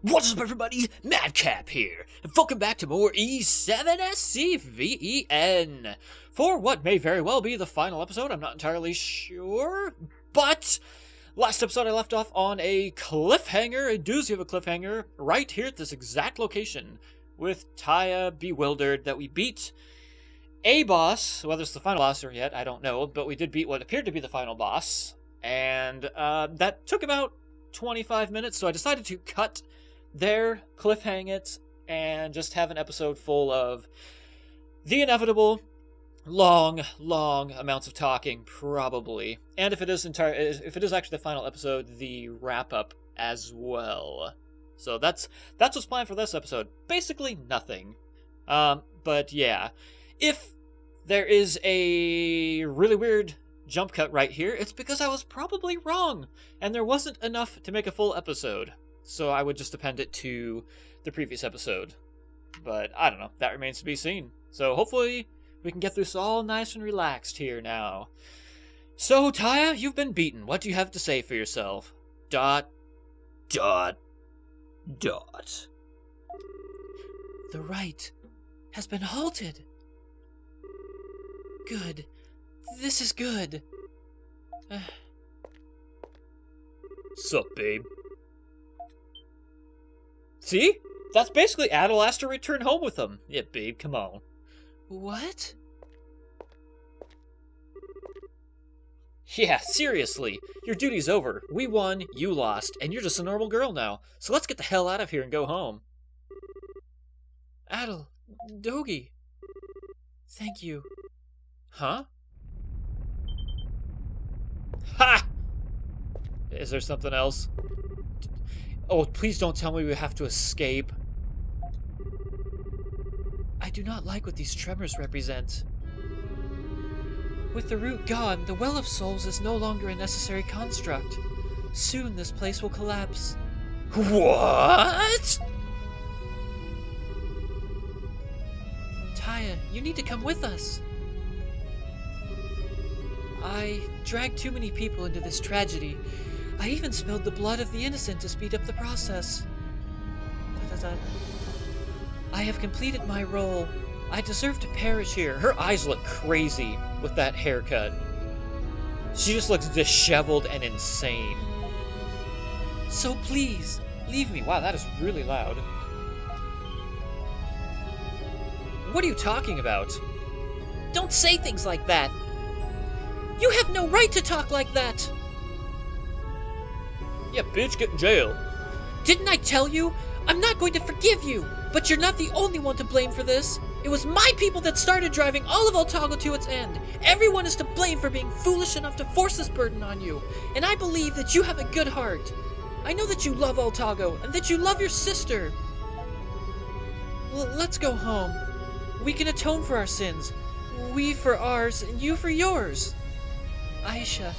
What's up, everybody? Madcap here, and welcome back to more E7SCVEN for what may very well be the final episode. I'm not entirely sure, but last episode I left off on a cliffhanger, a doozy of a cliffhanger, right here at this exact location, with Taya bewildered that we beat a boss. Whether it's the final boss or yet, I don't know, but we did beat what appeared to be the final boss, and that took about 25 minutes, so I decided to cut there, cliffhang it, and just have an episode full of the inevitable long amounts of talking, probably. And if it is actually the final episode, the wrap up as well. So that's what's planned for this episode. Basically nothing. But yeah, if there is a really weird jump cut right here, it's because I was probably wrong, and there wasn't enough to make a full episode. So I would just append it to the previous episode. But I don't know. That remains to be seen. So hopefully we can get through this all nice and relaxed here now. So, Taya, you've been beaten. What do you have to say for yourself? ... The right has been halted. Good. This is good. Sup, babe? See? That's basically Adel asked to return home with him. Yeah, babe, come on. What? Yeah, seriously. Your duty's over. We won, you lost, and you're just a normal girl now. So let's get the hell out of here and go home. Adel, Dogi. Thank you. Huh? Ha! Is there something else? Oh, please don't tell me we have to escape. I do not like what these tremors represent. With the root gone, the Well of Souls is no longer a necessary construct. Soon this place will collapse. What? Taya, you need to come with us. I dragged too many people into this tragedy. I even spilled the blood of the innocent to speed up the process. I have completed my role. I deserve to perish here. Her eyes look crazy with that haircut. She just looks disheveled and insane. So please, leave me. Wow, that is really loud. What are you talking about? Don't say things like that. You have no right to talk like that. Yeah, bitch, get in jail. Didn't I tell you? I'm not going to forgive you. But you're not the only one to blame for this. It was my people that started driving all of Otago to its end. Everyone is to blame for being foolish enough to force this burden on you. And I believe that you have a good heart. I know that you love Otago and that you love your sister. Well, let's go home. We can atone for our sins. We for ours and you for yours. Aisha.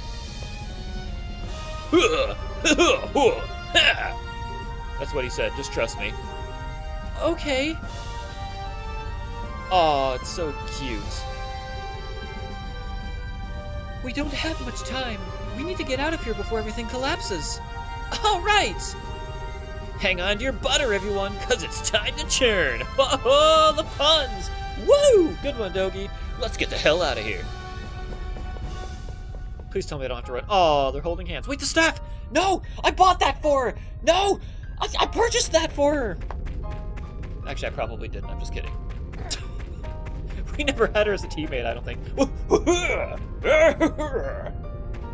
That's what he said, just trust me. Okay. Aw, it's so cute. We don't have much time. We need to get out of here before everything collapses. Alright! Hang on to your butter, everyone, cause it's time to churn. Oh, the puns! Woo! Good one, Dogi. Let's get the hell out of here. Please tell me I don't have to run. Oh, they're holding hands. Wait, the staff! No! I bought that for her! No! I purchased that for her! Actually, I probably didn't. I'm just kidding. We never had her as a teammate, I don't think.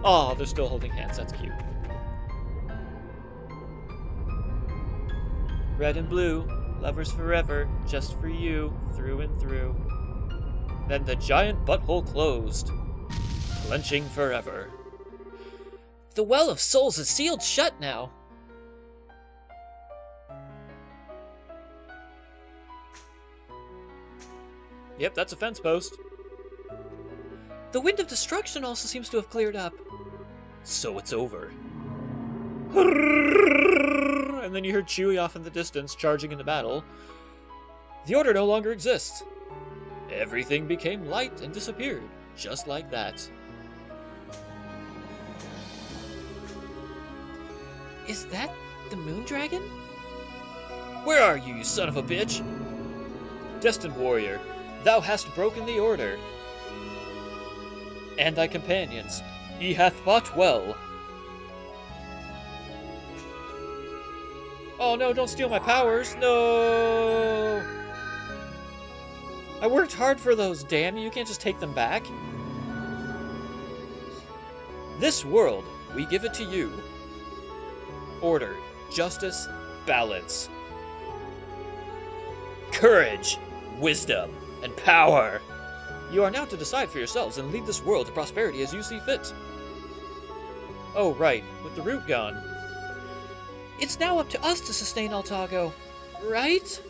Oh, they're still holding hands. That's cute. Red and blue, lovers forever, just for you, through and through. Then the giant butthole closed, clenching forever. The Well of Souls is sealed shut now. Yep, that's a fence post. The Wind of Destruction also seems to have cleared up. So it's over. And then you heard Chewie off in the distance, charging into battle. The Order no longer exists. Everything became light and disappeared, just like that. Is that the moon dragon? Where are you, you son of a bitch? Destined warrior, thou hast broken the order. And thy companions, ye hath fought well. Oh no, don't steal my powers, no! I worked hard for those, damn you can't just take them back. This world, we give it to you. Order, justice, balance. Courage, wisdom, and power. You are now to decide for yourselves and lead this world to prosperity as you see fit. Oh, right, with the root gone. It's now up to us to sustain Altago, right?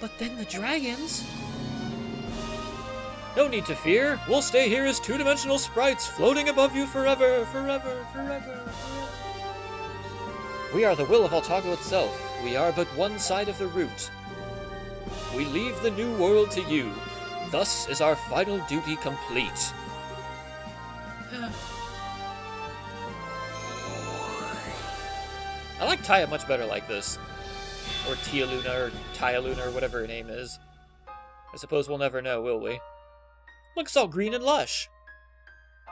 But then the dragons... No need to fear. We'll stay here as two-dimensional sprites floating above you forever, forever, forever. We are the will of Altago itself. We are but one side of the root. We leave the new world to you. Thus is our final duty complete. I like Taya much better like this. Or Tia Luna, or Taya Luna, or whatever her name is. I suppose we'll never know, will we? Look, it's all green and lush.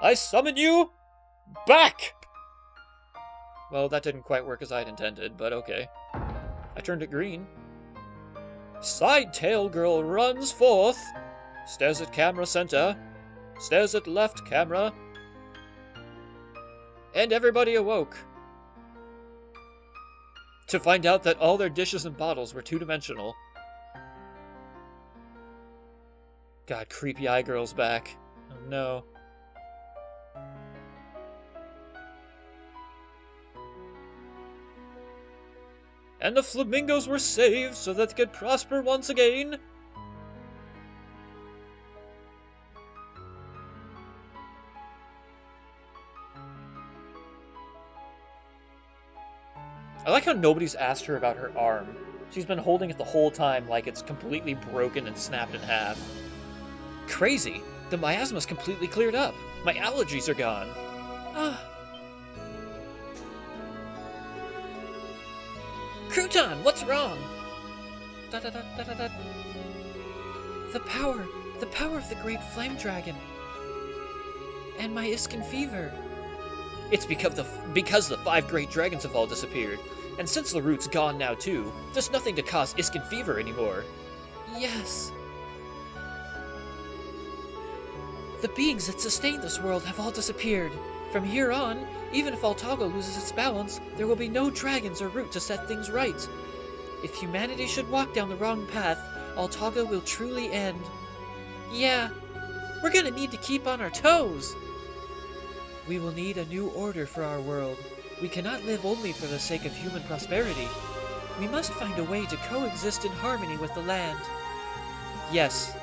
I summon you back! Well, that didn't quite work as I'd intended, but okay. I turned it green. Side tail girl runs forth. Stares at camera center. Stares at left camera. And everybody awoke. To find out that all their dishes and bottles were two-dimensional. God, creepy eye girl's back. Oh no. And the flamingos were saved so that they could prosper once again. I like how nobody's asked her about her arm. She's been holding it the whole time like it's completely broken and snapped in half. Crazy! The miasma's completely cleared up. My allergies are gone. Ah. Crouton, what's wrong? Da da da da da da. The power of the great flame dragon. And my Iskin fever. It's because the 5 great dragons have all disappeared. And since the root's gone now too, there's nothing to cause Iskin fever anymore. Yes. The beings that sustain this world have all disappeared. From here on, even if Altago loses its balance, there will be no dragons or root to set things right. If humanity should walk down the wrong path, Altago will truly end. Yeah, we're gonna need to keep on our toes. We will need a new order for our world. We cannot live only for the sake of human prosperity. We must find a way to coexist in harmony with the land. Yes,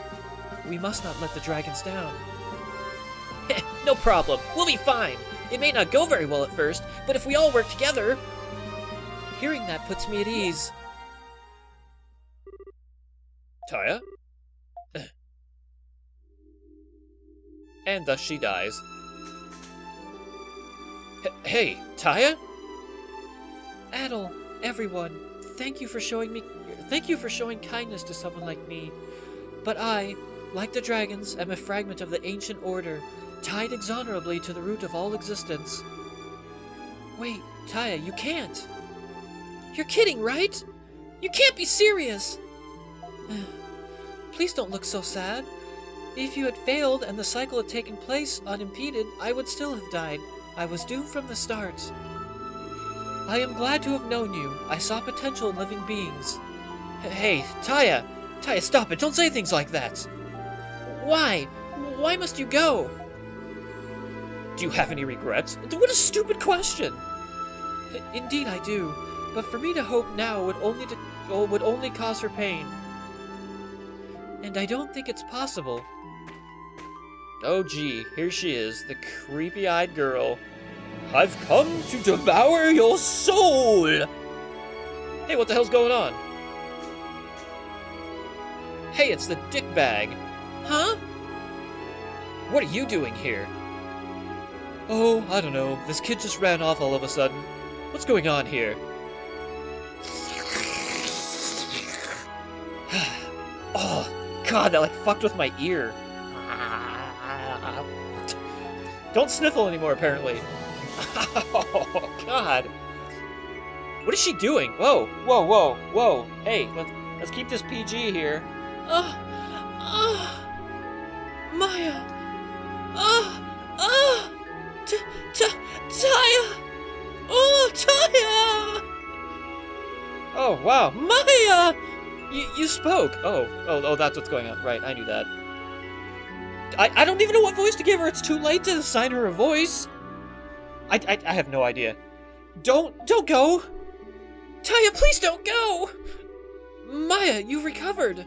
we must not let the dragons down. No problem. We'll be fine. It may not go very well at first, but if we all work together... Hearing that puts me at ease. Taya? And thus she dies. Hey, Taya? Adel, everyone, thank you for showing kindness to someone like me. But I, like the dragons, am a fragment of the ancient order, tied inexorably to the root of all existence. Wait, Taya, you can't. You're kidding, right? You can't be serious. Please don't look so sad. If you had failed and the cycle had taken place unimpeded, I would still have died. I was doomed from the start. I am glad to have known you. I saw potential in living beings. Hey, Taya! Taya, stop it! Don't say things like that! Why? Why must you go? Do you have any regrets? What a stupid question! Indeed I do, but for me to hope now would only cause her pain. And I don't think it's possible. Oh gee, here she is, the creepy-eyed girl. I've come to devour your soul! Hey, what the hell's going on? Hey, it's the dick bag. Huh? What are you doing here? Oh, I don't know. This kid just ran off all of a sudden. What's going on here? God, that like fucked with my ear. Don't sniffle anymore, apparently. Oh, God. What is she doing? Whoa, whoa, whoa, whoa. Hey, let's keep this PG here. Maya. Taya. Oh, Taya. Oh, wow. Maya! You spoke. Oh, that's what's going on. Right, I knew that. I don't even know what voice to give her. It's too late to assign her a voice. I have no idea. Don't go. Taya, please don't go. Maya, you've recovered.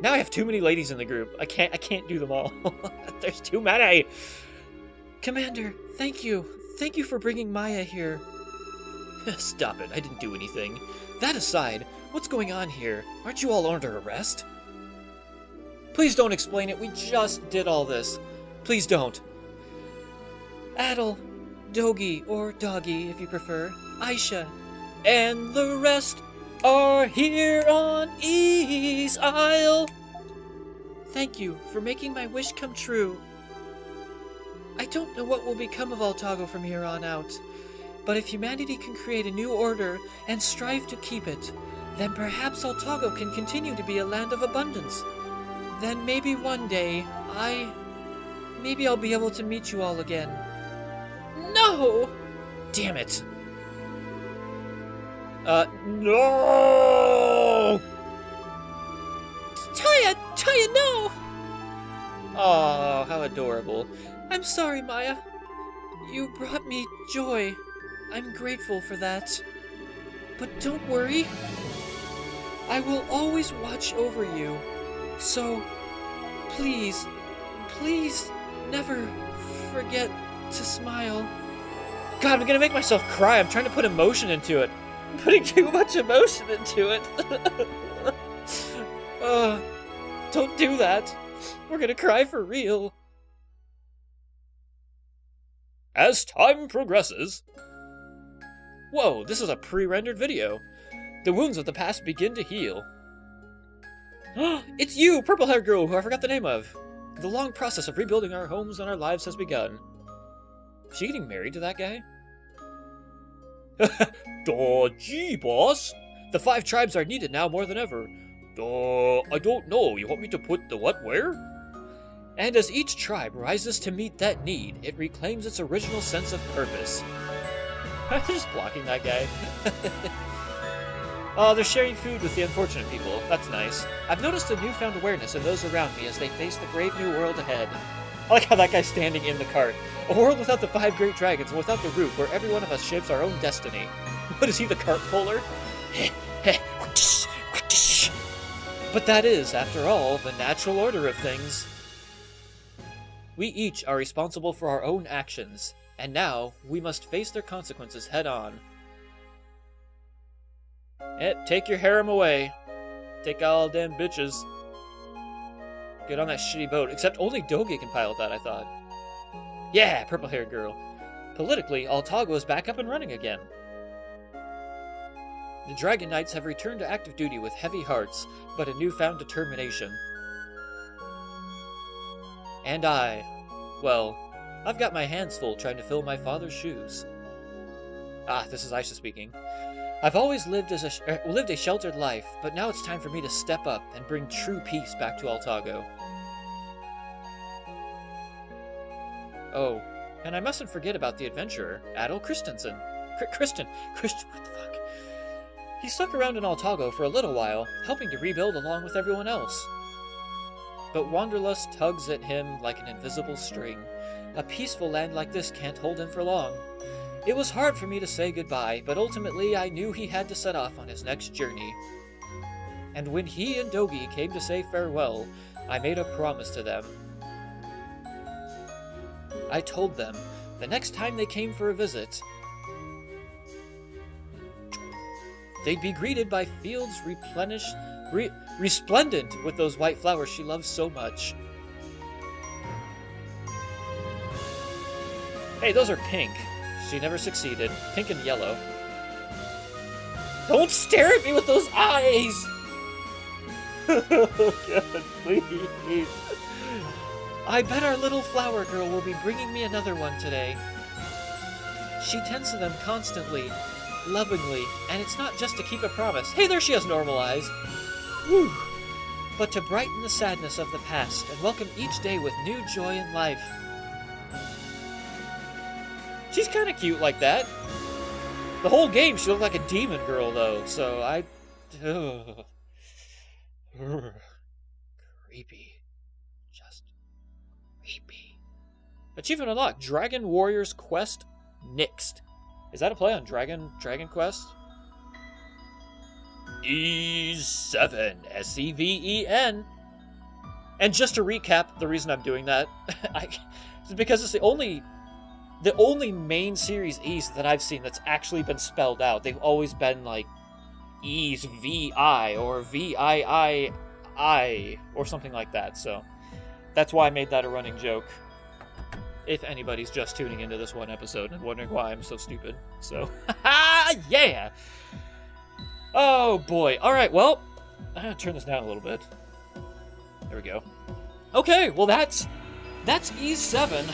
Now I have too many ladies in the group. I can't do them all. There's too many. Commander, thank you. Thank you for bringing Maya here. Stop it. I didn't do anything. That aside, what's going on here? Aren't you all under arrest? Please don't explain it. We just did all this. Please don't. Adel, Dogi, or Doggy if you prefer, Aisha, and the rest are here on Ease Isle. Thank you for making my wish come true. I don't know what will become of Altago from here on out, but if humanity can create a new order and strive to keep it, then perhaps Altago can continue to be a land of abundance. Then maybe one day, maybe I'll be able to meet you all again. No! Damn it. No! Taya, no! Oh, how adorable. I'm sorry, Maya. You brought me joy. I'm grateful for that. But don't worry. I will always watch over you. So, please never forget to smile. God, I'm gonna make myself cry. I'm trying to put emotion into it. I'm putting too much emotion into it. Don't do that. We're gonna cry for real. As time progresses... Whoa, this is a pre-rendered video. The wounds of the past begin to heal. It's you, purple-haired girl who I forgot the name of. The long process of rebuilding our homes and our lives has begun. Is she getting married to that guy? Gee, boss. The 5 tribes are needed now more than ever. I don't know. You want me to put the what where? And as each tribe rises to meet that need, it reclaims its original sense of purpose. I'm just blocking that guy. Oh, they're sharing food with the unfortunate people. That's nice. I've noticed a newfound awareness in those around me as they face the brave new world ahead. I like how that guy's standing in the cart. A world without the 5 great dragons and without the root, where every one of us shapes our own destiny. What is he, the cart puller? But that is, after all, the natural order of things. We each are responsible for our own actions, and now we must face their consequences head on. Take your harem away. Take all them bitches. Get on that shitty boat, except only Dogi can pilot that, I thought. Yeah, purple-haired girl. Politically, Altago is back up and running again. The Dragon Knights have returned to active duty with heavy hearts, but a newfound determination. And well, I've got my hands full trying to fill my father's shoes. This is Aisha speaking. I've always lived a sheltered life, but now it's time for me to step up and bring true peace back to Altago. Oh, and I mustn't forget about the adventurer, Adel Christensen. Christian, what the fuck? He stuck around in Altago for a little while, helping to rebuild along with everyone else. But Wanderlust tugs at him like an invisible string. A peaceful land like this can't hold him for long. It was hard for me to say goodbye, but ultimately I knew he had to set off on his next journey. And when he and Dogi came to say farewell, I made a promise to them. I told them, the next time they came for a visit, they'd be greeted by fields resplendent with those white flowers she loves so much. Hey, those are pink. She never succeeded. Pink and yellow. Don't stare at me with those eyes! Oh, God, please. I bet our little flower girl will be bringing me another one today. She tends to them constantly, lovingly, and it's not just to keep a promise. Hey, there she has normal eyes. Whew. But to brighten the sadness of the past and welcome each day with new joy in life. She's kind of cute like that. The whole game she looked like a demon girl, though, so creepy. Just creepy. Achievement unlocked. Dragon Warriors Quest Nixed. Is that a play on Dragon Quest? E7. S-E-V-E-N. And just to recap, the reason I'm doing that is because it's the only main series E's that I've seen that's actually been spelled out. They've always been like E's V-I or V-I-I-I or something like that. So that's why I made that a running joke. If anybody's just tuning into this one episode and wondering why I'm so stupid. So, yeah! Oh boy. Alright, well, I'm gonna turn this down a little bit. There we go. Okay, well that's E7.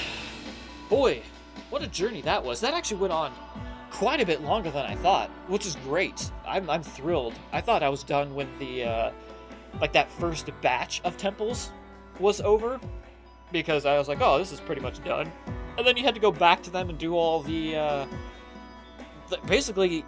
Boy, what a journey that was. That actually went on quite a bit longer than I thought, which is great. I'm thrilled. I thought I was done when the, like that first batch of temples was over, because I was like, oh, this is pretty much done. And then you had to go back to them and do all the basically,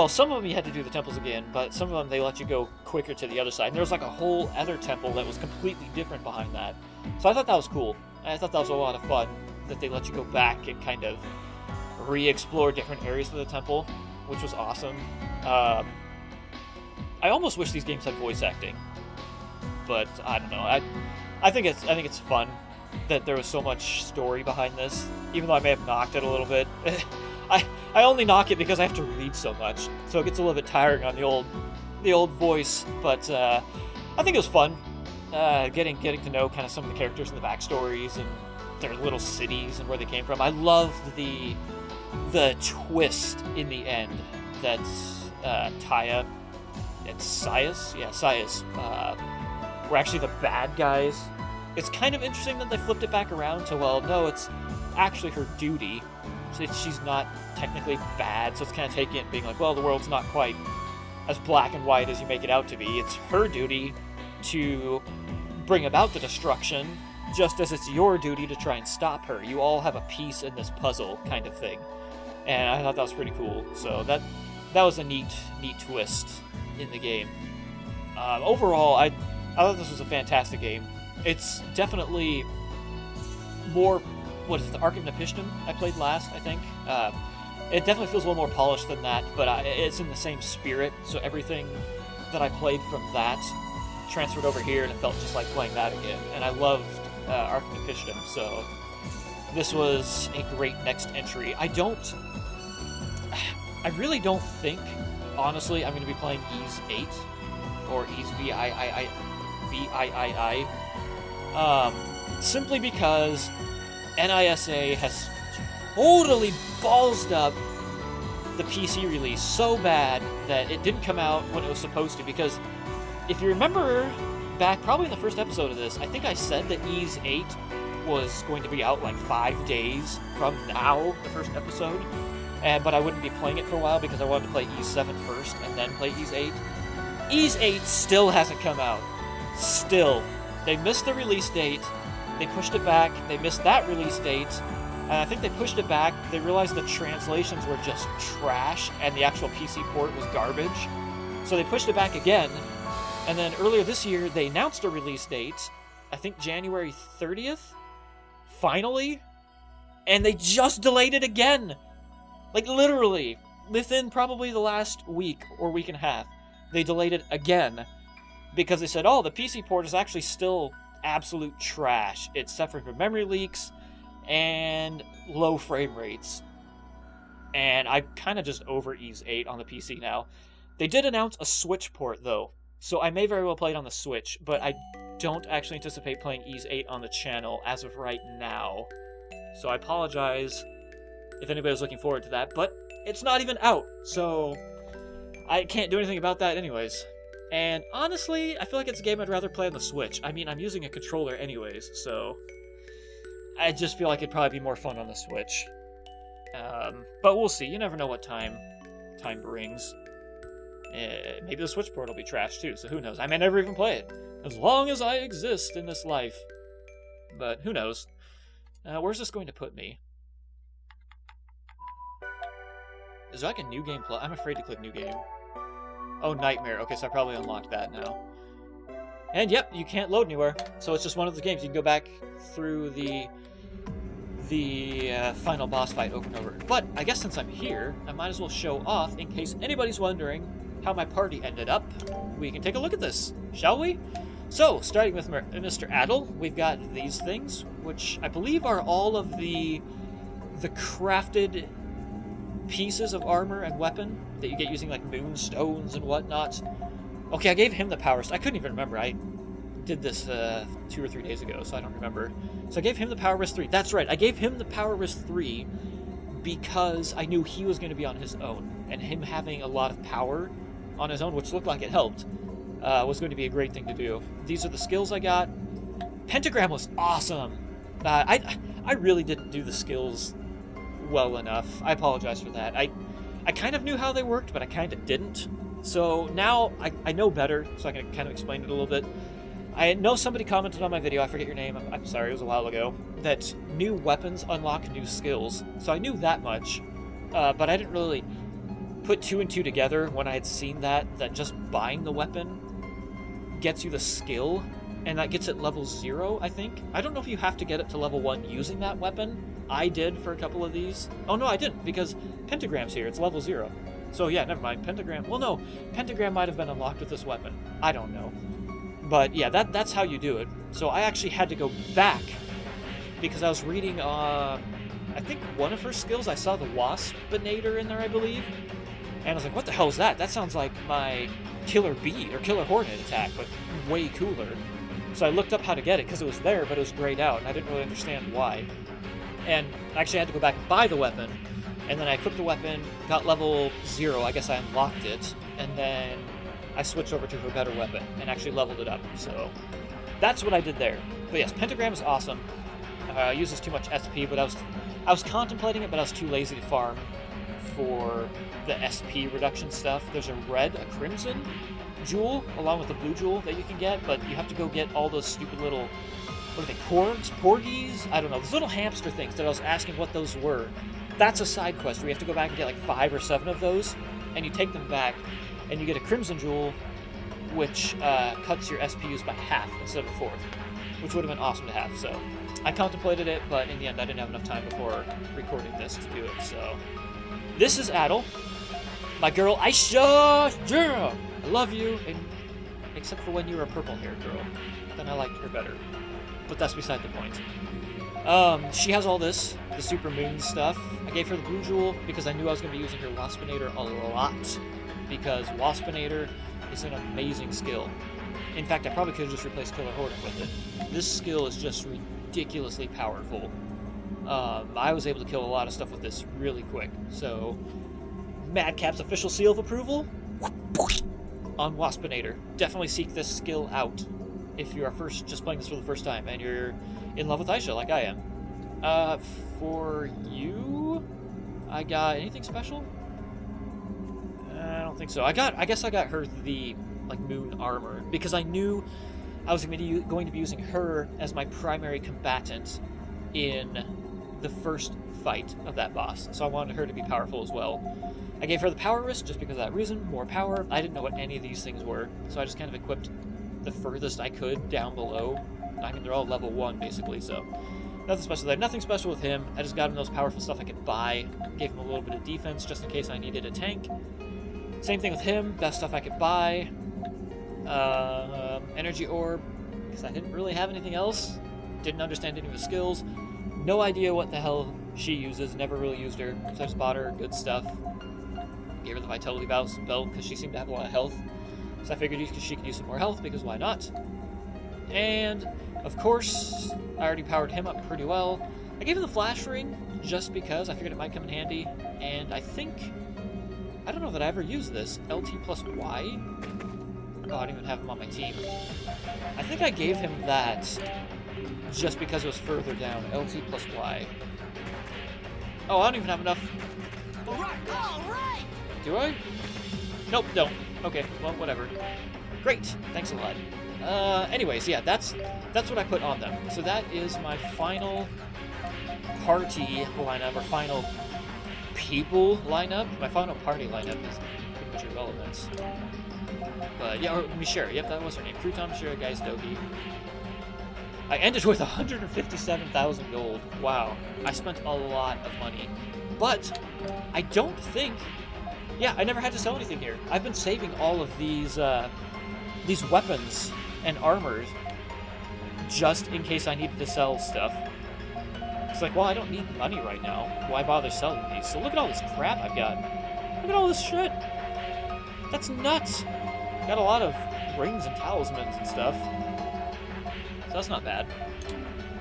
some of them you had to do the temples again, but some of them they let you go quicker to the other side. And there was like a whole other temple that was completely different behind that. So I thought that was cool. I thought that was a lot of fun, that they let you go back and kind of re-explore different areas of the temple, which was awesome. I almost wish these games had voice acting, but I don't know. I think it's fun that there was so much story behind this, even though I may have knocked it a little bit. I only knock it because I have to read so much, so it gets a little bit tiring on the old voice. But I think it was fun, getting to know kind of some of the characters and the backstories and their little cities and where they came from. I loved the twist in the end that Taya and Sias were actually the bad guys. It's kind of interesting that they flipped it back around to, well, no, it's actually her duty. So she's not technically bad, so it's kind of taking it and being like, well, the world's not quite as black and white as you make it out to be. It's her duty to bring about the destruction, just as it's your duty to try and stop her. You all have a piece in this puzzle kind of thing. And I thought that was pretty cool. So that was a neat twist in the game. Overall, I thought this was a fantastic game. It's definitely more, what is it, the Arc of Nepishtim I played last, I think. It definitely feels a little more polished than that, but it's in the same spirit, so everything that I played from that transferred over here, and it felt just like playing that again. And I loved Arc of Nepishtim, so this was a great next entry. I really don't think, honestly, I'm going to be playing Ys 8, or Ys VIII, simply because NISA has totally ballsed up the PC release so bad that it didn't come out when it was supposed to. Because if you remember back, probably in the first episode of this, I think I said that Ys 8 was going to be out like 5 days from now, the first episode, but I wouldn't be playing it for a while because I wanted to play Ys 7 first and then play Ys 8. Ys 8 still hasn't come out. Still. They missed the release date, they pushed it back, they missed that release date, and I think they pushed it back. They realized the translations were just trash and the actual PC port was garbage. So they pushed it back again, and then earlier this year they announced a release date, I think January 30th, finally, and they just delayed it again. Like literally, within probably the last week or week and a half, they delayed it again because they said, oh, the PC port is actually still absolute trash. It's suffering from memory leaks and low frame rates. And I'm kind of just over Ys 8 on the PC now. They did announce a Switch port, though, so I may very well play it on the Switch, but I don't actually anticipate playing Ys 8 on the channel as of right now. So I apologize if anybody was looking forward to that, but it's not even out, so I can't do anything about that anyways. And honestly, I feel like it's a game I'd rather play on the Switch. I mean, I'm using a controller anyways, so I just feel like it'd probably be more fun on the Switch. But we'll see. You never know what time brings. Maybe the Switch port will be trash too, so who knows? I may never even play it, as long as I exist in this life. But who knows? Where's this going to put me? Is there like a new game I'm afraid to click new game. Oh, Nightmare. Okay, so I probably unlocked that now. And yep, you can't load anywhere. So it's just one of the games. You can go back through the final boss fight over and over. But I guess since I'm here, I might as well show off in case anybody's wondering how my party ended up. We can take a look at this, shall we? So, starting with Mr. Adel, we've got these things, which I believe are all of the crafted pieces of armor and weapon that you get using like moonstones and whatnot. Okay, I gave him the power. I couldn't even remember. I did this 2 or 3 days ago, so I don't remember. So I gave him the Power Wrist 3. That's right, I gave him the Power Wrist 3 because I knew he was going to be on his own, and him having a lot of power on his own, which looked like it helped, was going to be a great thing to do. These are the skills I got. Pentagram was awesome. I really didn't do the skills well enough. I apologize for that. I kind of knew how they worked, but I kind of didn't. So now I know better, so I can kind of explain it a little bit. I know somebody commented on my video, I forget your name, I'm sorry, it was a while ago, that new weapons unlock new skills. So I knew that much, but I didn't really put 2 and 2 together when I had seen that just buying the weapon gets you the skill, and that gets it level 0, I think. I don't know if you have to get it to level 1 using that weapon. I did for a couple of these. Oh no, I didn't, because Pentagram's here, it's level 0. So yeah, never mind, Pentagram. Well no, Pentagram might have been unlocked with this weapon. I don't know. But yeah, that's how you do it. So I actually had to go back, because I was reading, I think one of her skills, I saw the Waspinator in there, I believe. And I was like, what the hell is that? That sounds like my Killer Bee, or Killer Hornet attack, but way cooler. So I looked up how to get it, because it was there, but it was grayed out, and I didn't really understand why. And actually I had to go back and buy the weapon, and then I equipped the weapon, got level 0, I guess I unlocked it, and then I switched over to her better weapon, and actually leveled it up, so that's what I did there. But yes, Pentagram is awesome. Uses too much SP, but I was contemplating it, but I was too lazy to farm for the SP reduction stuff. There's a red, a crimson jewel, along with the blue jewel that you can get, but you have to go get all those stupid little, what are they, porgies? I don't know, those little hamster things that I was asking what those were. That's a side quest where you have to go back and get like 5 or 7 of those, and you take them back, and you get a crimson jewel, which cuts your SP use by half instead of a fourth, which would have been awesome to have. So I contemplated it, but in the end I didn't have enough time before recording this to do it. So this is Adel, my girl Aisha. Yeah, I love you, and except for when you were a purple-haired girl, then I liked her better. But that's beside the point. She has all this, the super moon stuff. I gave her the blue jewel because I knew I was going to be using her Waspinator a lot, because Waspinator is an amazing skill. In fact, I probably could have just replaced Killer Hornet with it. This skill is just ridiculously powerful. I was able to kill a lot of stuff with this really quick. So, Madcap's official seal of approval on Waspinator. Definitely seek this skill out if you are just playing this for the first time and you're in love with Aisha like I am. For you, I got anything special? I don't think so. I guess I got her the moon armor because I knew I was going to be using her as my primary combatant in the first fight of that boss. So I wanted her to be powerful as well. I gave her the power wrist just because of that reason, more power. I didn't know what any of these things were, so I just kind of equipped the furthest I could down below. I mean, they're all level 1 basically, so nothing special there. Nothing special with him. I just got him those powerful stuff I could buy. Gave him a little bit of defense just in case I needed a tank. Same thing with him. Best stuff I could buy. Energy orb, because I didn't really have anything else. Didn't understand any of the skills. No idea what the hell she uses. Never really used her. So I just bought her good stuff. Gave her the vitality belt because she seemed to have a lot of health. So I figured she could use some more health because why not? And of course, I already powered him up pretty well. I gave him the flash ring just because I figured it might come in handy. And I don't know that I ever used this. LT plus Y? Oh, I don't even have him on my team. I think I gave him that just because it was further down. LT plus Y. Oh, I don't even have enough. All right. Do I? Nope, don't. Okay, well, whatever. Great, thanks a lot. Anyways, yeah, that's what I put on them. So that is my final party lineup, or final people lineup. My final party lineup is pretty much irrelevant. But yeah, or Mishira, yep, that was her name. Crouton, Mishira, Guys, Dogi. I ended with 157,000 gold. Wow, I spent a lot of money. But I don't think... Yeah, I never had to sell anything here. I've been saving all of these weapons and armors just in case I needed to sell stuff. It's like, well, I don't need money right now. Why bother selling these? So look at all this crap I've got. Look at all this shit. That's nuts. Got a lot of rings and talismans and stuff. So that's not bad.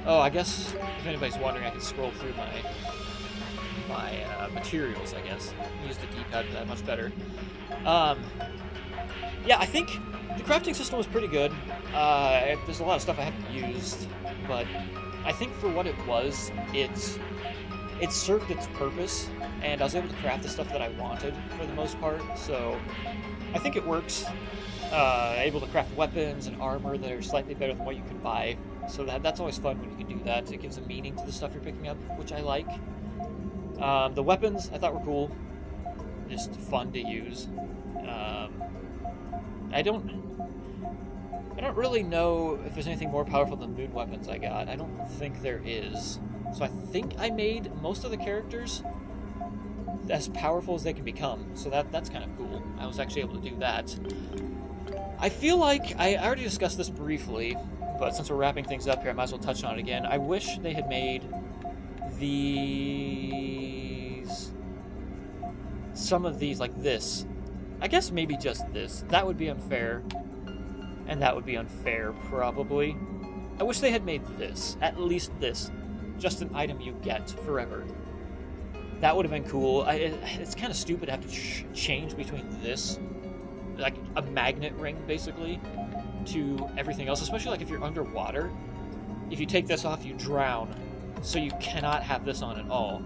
Oh, I guess if anybody's wondering, I can scroll through my materials, I guess. Use the D-pad for that, much better. Yeah, I think the crafting system was pretty good. There's a lot of stuff I haven't used, but I think for what it was, it served its purpose, and I was able to craft the stuff that I wanted for the most part, so I think it works. Able to craft weapons and armor that are slightly better than what you can buy, so that's always fun when you can do that. It gives a meaning to the stuff you're picking up, which I like. The weapons I thought were cool, just fun to use. I don't really know if there's anything more powerful than moon weapons I got. I don't think there is. So I think I made most of the characters as powerful as they can become. So that's kind of cool. I was actually able to do that. I feel like I already discussed this briefly, but since we're wrapping things up here, I might as well touch on it again. I wish they had made some of these like this. I guess maybe just this. That would be unfair. And that would be unfair, probably. I wish they had made this. At least this. Just an item you get forever. That would have been cool. It's kind of stupid to have to change between this, like a magnet ring, basically, to everything else. Especially like if you're underwater. If you take this off, you drown. So you cannot have this on at all.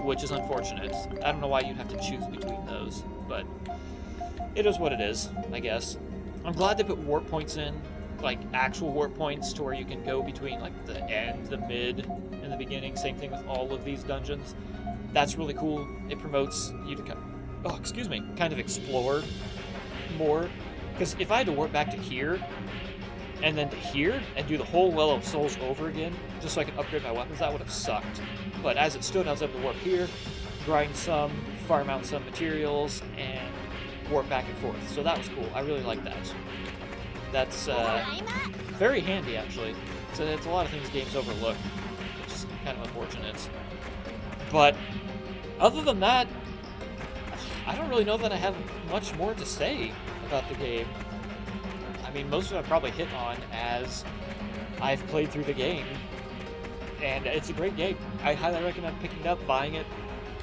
Which is unfortunate. I don't know why you'd have to choose between those, but it is what it is, I guess. I'm glad they put warp points in, like actual warp points to where you can go between like the end, the mid, and the beginning. Same thing with all of these dungeons. That's really cool. It promotes you to kind of explore more. Because if I had to warp back to here, and then to here, and do the whole Well of Souls over again, just so I can upgrade my weapons, that would have sucked. But as it stood, I was able to warp here, grind some, farm out some materials, and warp back and forth. So that was cool. I really like that. That's very handy, actually. So it's a lot of things games overlook, which is kind of unfortunate. But other than that, I don't really know that I have much more to say about the game. I mean, most of it I've probably hit on as I've played through the game. And it's a great game. I highly recommend picking it up, buying it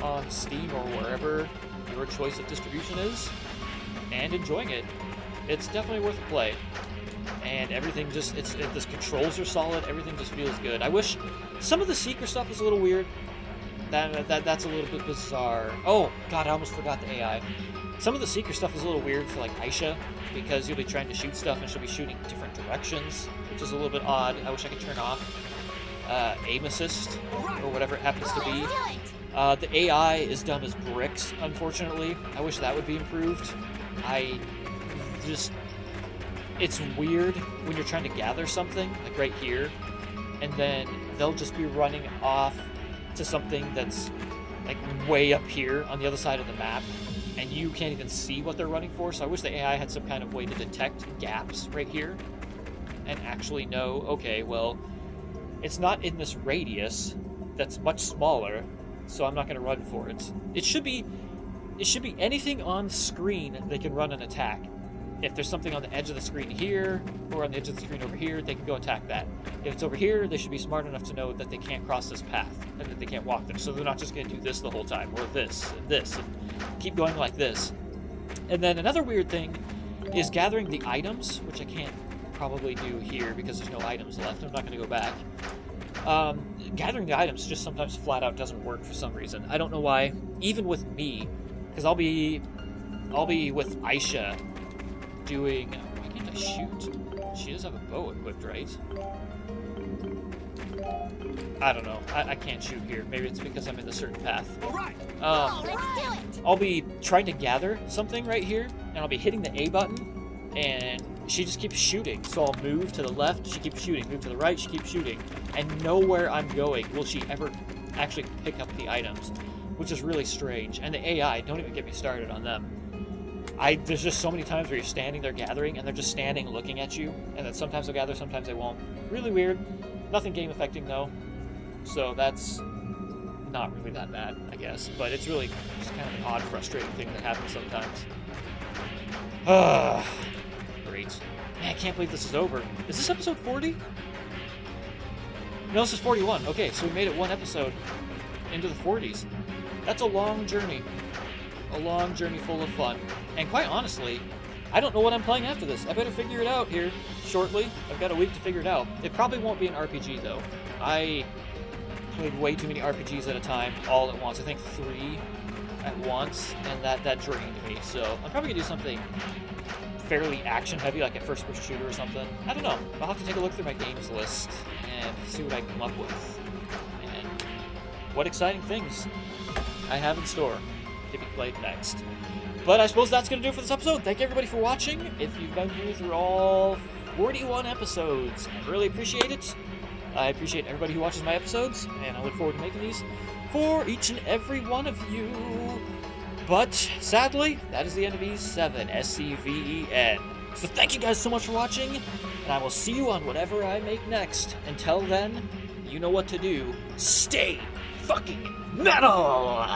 on Steam or wherever your choice of distribution is, and enjoying it. It's definitely worth a play. And everything just, the controls are solid, everything just feels good. I wish some of the secret stuff is a little weird. That's a little bit bizarre. Oh, God, I almost forgot the AI. Some of the secret stuff is a little weird for, like, Aisha, because you'll be trying to shoot stuff and she'll be shooting different directions, which is a little bit odd. I wish I could turn off aim assist, or whatever it happens to be. The AI is dumb as bricks, unfortunately. I wish that would be improved. It's weird when you're trying to gather something, like right here, and then they'll just be running off to something that's like way up here on the other side of the map, and you can't even see what they're running for. So I wish the AI had some kind of way to detect gaps right here and actually know, okay, well, it's not in this radius that's much smaller, so I'm not going to run for it. It should be anything on screen they can run an attack. If there's something on the edge of the screen here, or on the edge of the screen over here, they can go attack that. If it's over here, they should be smart enough to know that they can't cross this path, and that they can't walk there. So they're not just going to do this the whole time, or this, and keep going like this. And then another weird thing is gathering the items, which I can't probably do here because there's no items left. I'm not going to go back. Gathering the items just sometimes flat out doesn't work for some reason. I don't know why. Even with me, because I'll be with Aisha doing. Why can't I shoot? She does have a bow equipped, right? I don't know. I can't shoot here. Maybe it's because I'm in a certain path. All right. Let's do it. I'll be trying to gather something right here, and I'll be hitting the A button, and she just keeps shooting. So I'll move to the left, she keeps shooting. Move to the right, she keeps shooting. And nowhere I'm going will she ever actually pick up the items, which is really strange. And the AI, don't even get me started on them. There's just so many times where you're standing there gathering, and they're just standing looking at you, and then sometimes they'll gather, sometimes they won't. Really weird. Nothing game affecting though. So that's not really that bad, I guess. But it's really just kind of an odd, frustrating thing that happens sometimes. Great. Man, I can't believe this is over. Is this episode 40? No, this is 41. Okay, so we made it one episode into the 40s. That's a long journey. A long journey full of fun. And quite honestly, I don't know what I'm playing after this. I better figure it out here shortly. I've got a week to figure it out. It probably won't be an RPG, though. I played way too many RPGs at a time, all at once. I think 3 at once, and that drained me. So I'm probably going to do something fairly action-heavy, like a first-person shooter or something. I don't know. I'll have to take a look through my games list and see what I can come up with. And what exciting things I have in store to be played next. But I suppose that's going to do it for this episode. Thank you, everybody, for watching. If you've been here through all 41 episodes, I really appreciate it. I appreciate everybody who watches my episodes, and I look forward to making these for each and every one of you. But, sadly, that is the end of E7, SCVEN. So thank you guys so much for watching, and I will see you on whatever I make next. Until then, you know what to do. Stay fucking metal!